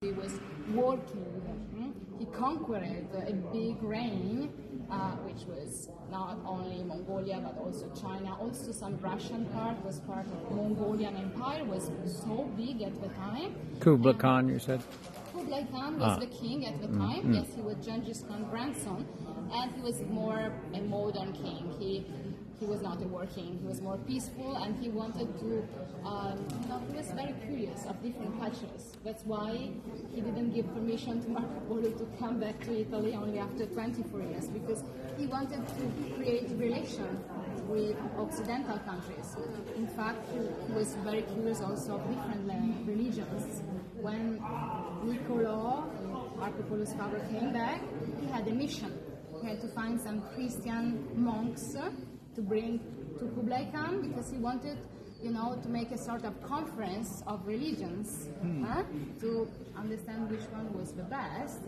He was working. He conquered a big reign, which was not only Mongolia but also China. Also, some Russian part was part of Mongolian Empire. Was so big at the time. Kublai Khan, you said. Kublai Khan was the king at the time. Yes, he was Genghis Khan's grandson, and he was more a modern king. He was not a war king. He was more peaceful, and he wanted to. He was very curious of different cultures. That's why he didn't give permission to Marco Polo to come back to Italy only after 24 years, because he wanted to create relations with Occidental countries. In fact, he was very curious also of different religions. When Niccolò, Marco Polo's father, came back, he had a mission. He had to find some Christian monks to bring to Kublai Khan, because he wanted, to make a sort of conference of religions to understand which one was the best.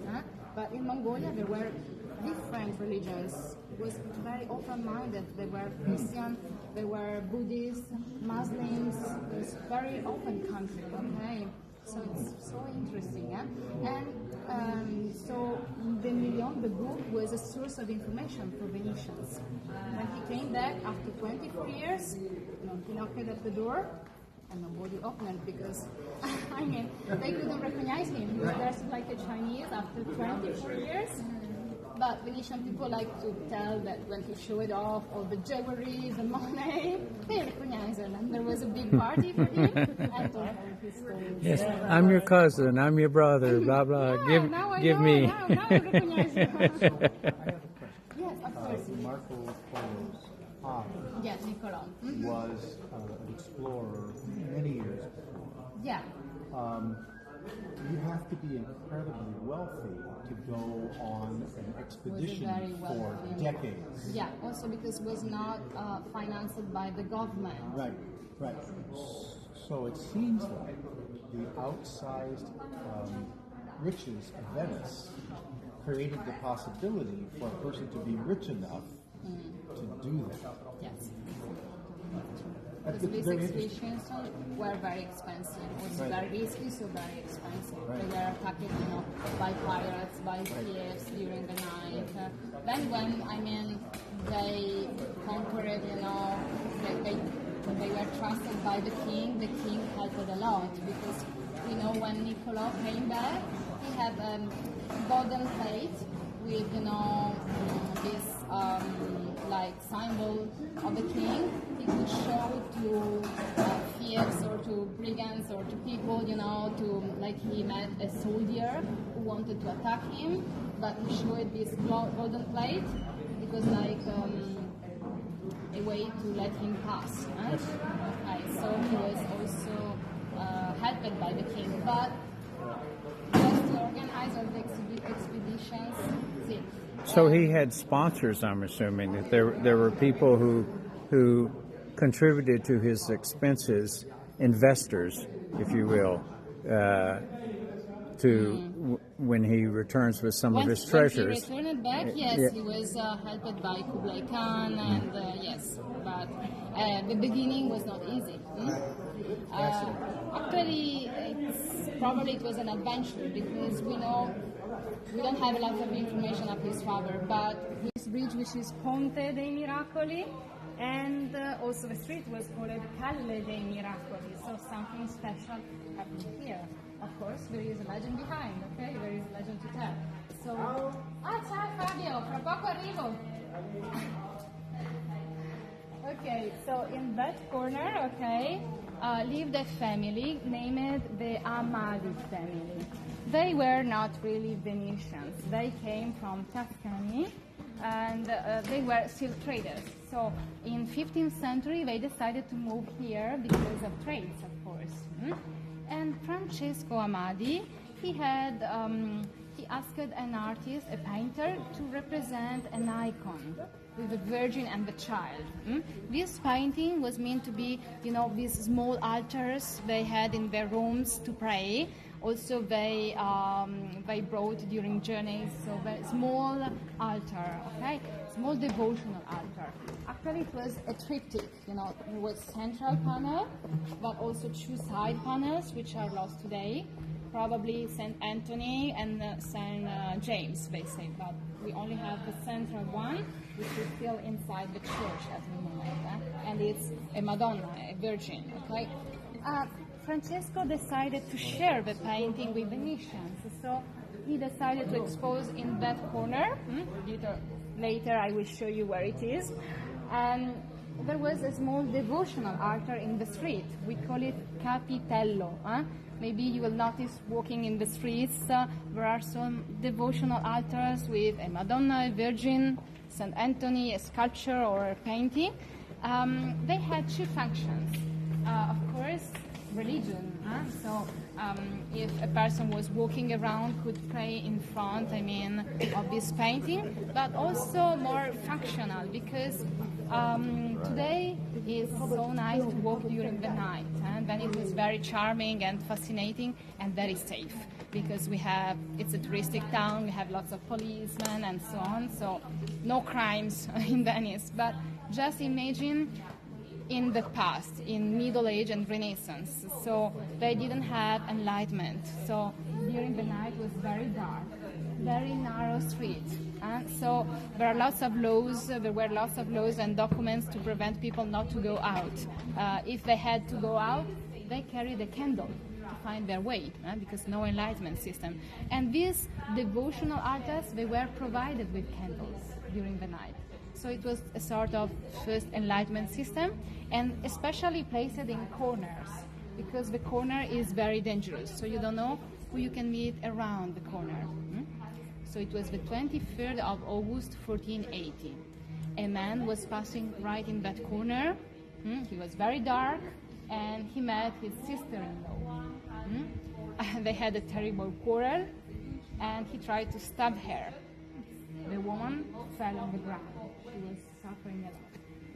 But in Mongolia there were different religions. It was very open-minded. There were Christian, there were Buddhists, Muslims. It was a very open country. Okay. So it's so interesting, and so the Million, the book, was a source of information for Venetians. When he came back after 24 years, he knocked at the door, and nobody opened it because, they couldn't recognize him. He was dressed like a Chinese after 24 years. But Venetian people like to tell that when he showed off all the jewelry, the money, they recognized him. And there was a big party for him, and told him his story. Yes, I'm your cousin, I'm your brother, blah, blah. Give me. Now I recognize you. Yes, of course. Marco Polo's father Yes, Niccolò. was an explorer many years before. Yeah. You have to be incredibly wealthy to go on an expedition for decades. Yeah, also because it was not financed by the government. Right. So it seems like the outsized riches of Venice created the possibility for a person to be rich enough to do that. Yes. Because these expeditions were very expensive. It was very risky, so very expensive. They were attacked, by pirates, by thieves during the night. Then when, they conquered, they were trusted by the king helped a lot, because, when Niccolò came back, he had a golden plate with, this, symbol of the king. He could show to thieves or to brigands or to people, he met a soldier who wanted to attack him, but he showed this golden plate. It was a way to let him pass. Okay, so he was also helped by the king, but just to organize all the expeditions, So he had sponsors, I'm assuming, that there were people who contributed to his expenses, investors, if you will, when he returns with some of his treasures. When he returned back, yes, he was helped by Kublai Khan, and yes, but the beginning was not easy. Actually, it was an adventure, because we don't have a lot of information of his father, but this bridge, which is Ponte dei Miracoli, and also the street was called Calle dei Miracoli, so something special happened here. Of course, there is a legend behind, okay? There is a legend to tell. So, ciao Fabio, fra poco arrivo. Okay, so in that corner, lived a family named the Amadi family. They were not really Venetians. They came from Tuscany, and they were silk traders. So in 15th century, they decided to move here because of trades, of course. And Francesco Amadi, he asked an artist, a painter, to represent an icon with the Virgin and the Child. This painting was meant to be, these small altars they had in their rooms to pray. Also, they brought during journeys, so very small altar, small devotional altar. Actually, it was a triptych. It was central panel, but also two side panels, which are lost today. probably St. Anthony and St. James, they say, but we only have the central one, which is still inside the church at the moment, and it's a Madonna, a Virgin, okay? Francesco decided to share the painting with Venetians, so he decided to expose in that corner. Later I will show you where it is. And there was a small devotional altar in the street. We call it Capitello. Maybe you will notice walking in the streets, there are some devotional altars with a Madonna, a Virgin, St. Anthony, a sculpture or a painting. They had two functions. Of course, religion. So if a person was walking around, could pray in front, of this painting, but also more functional, because today is so nice to walk during the night, and then it is very charming and fascinating and very safe, because it's a touristic town, we have lots of policemen and so on, so no crimes in Venice. But just imagine in the past, in Middle Age and Renaissance, so they didn't have enlightenment, so during the night was very dark, very narrow street, so there were lots of laws and documents to prevent people not to go out. If they had to go out, they carried a candle to find their way, because no enlightenment system. And these devotional altars, they were provided with candles during the night. So it was a sort of first enlightenment system, and especially placed in corners, because the corner is very dangerous, so you don't know who you can meet around the corner. So it was the 23rd of August 1480. A man was passing right in that corner. He was very dark, and he met his sister-in-law. They had a terrible quarrel, and he tried to stab her. The woman fell on the ground. She was suffering a lot.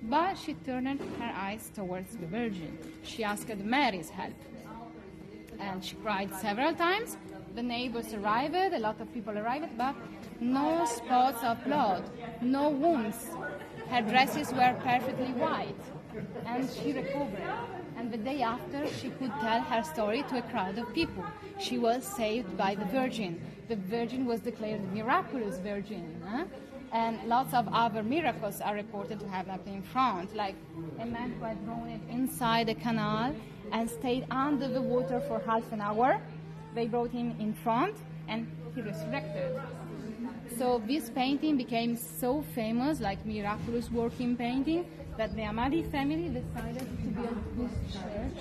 But she turned her eyes towards the Virgin. She asked Mary's help. And she cried several times. The neighbors arrived, a lot of people arrived, but no spots of blood, no wounds. Her dresses were perfectly white, and she recovered. And the day after, she could tell her story to a crowd of people. She was saved by the Virgin. The Virgin was declared a miraculous Virgin. And lots of other miracles are reported to have happened in front, like a man who had thrown it inside a canal and stayed under the water for half an hour. They brought him in front, and he resurrected. So this painting became so famous, like miraculous working painting, that the Amadi family decided to build this church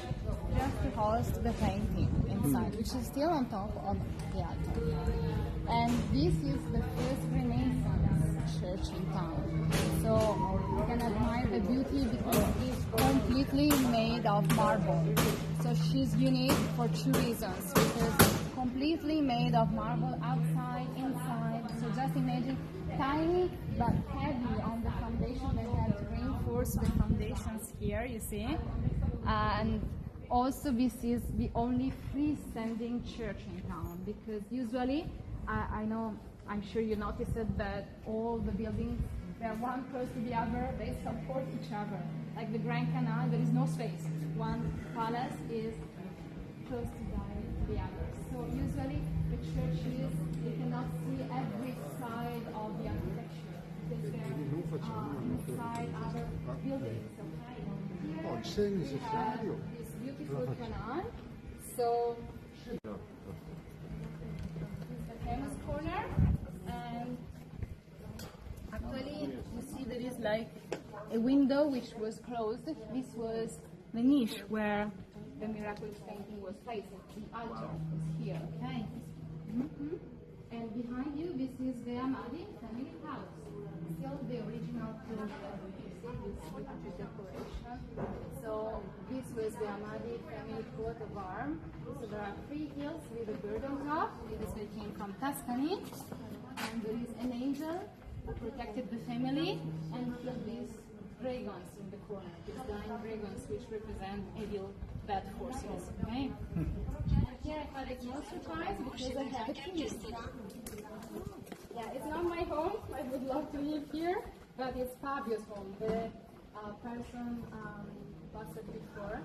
just to host the painting inside, which is still on top of the altar. And this is the first Renaissance church in town. So you can admire the beauty because it's completely made of marble. So she's unique for two reasons, because completely made of marble outside, inside. So just imagine tiny but heavy on the foundation. They had to reinforce the foundations here, you see. And also this is the only freestanding church in town, because usually, I'm sure you noticed that all the buildings, they're one close to the other, they support each other. Like the Grand Canal, there is no space. One palace is close to the other. So usually the churches, you cannot see every side of the architecture, because they're inside other buildings. So here we have this beautiful canal. So this is the famous corner, and actually you see there is like a window which was closed. This was the niche where the miraculous painting was placed. The altar is here, okay? And behind you, this is the Amadi family house. Still the original project. You see this decoration. So this was the Amadi family coat of arms. So there are 3 hills with a bird on top. This came from Tuscany. And there is an angel who protected the family and killed these dragons in the corner, these 9 dragons which represent evil bad forces. Okay? Here I had a small surprise because I have a key. Yeah, it's not my home. I would love to live here, but it's Fabio's home, the person passed before.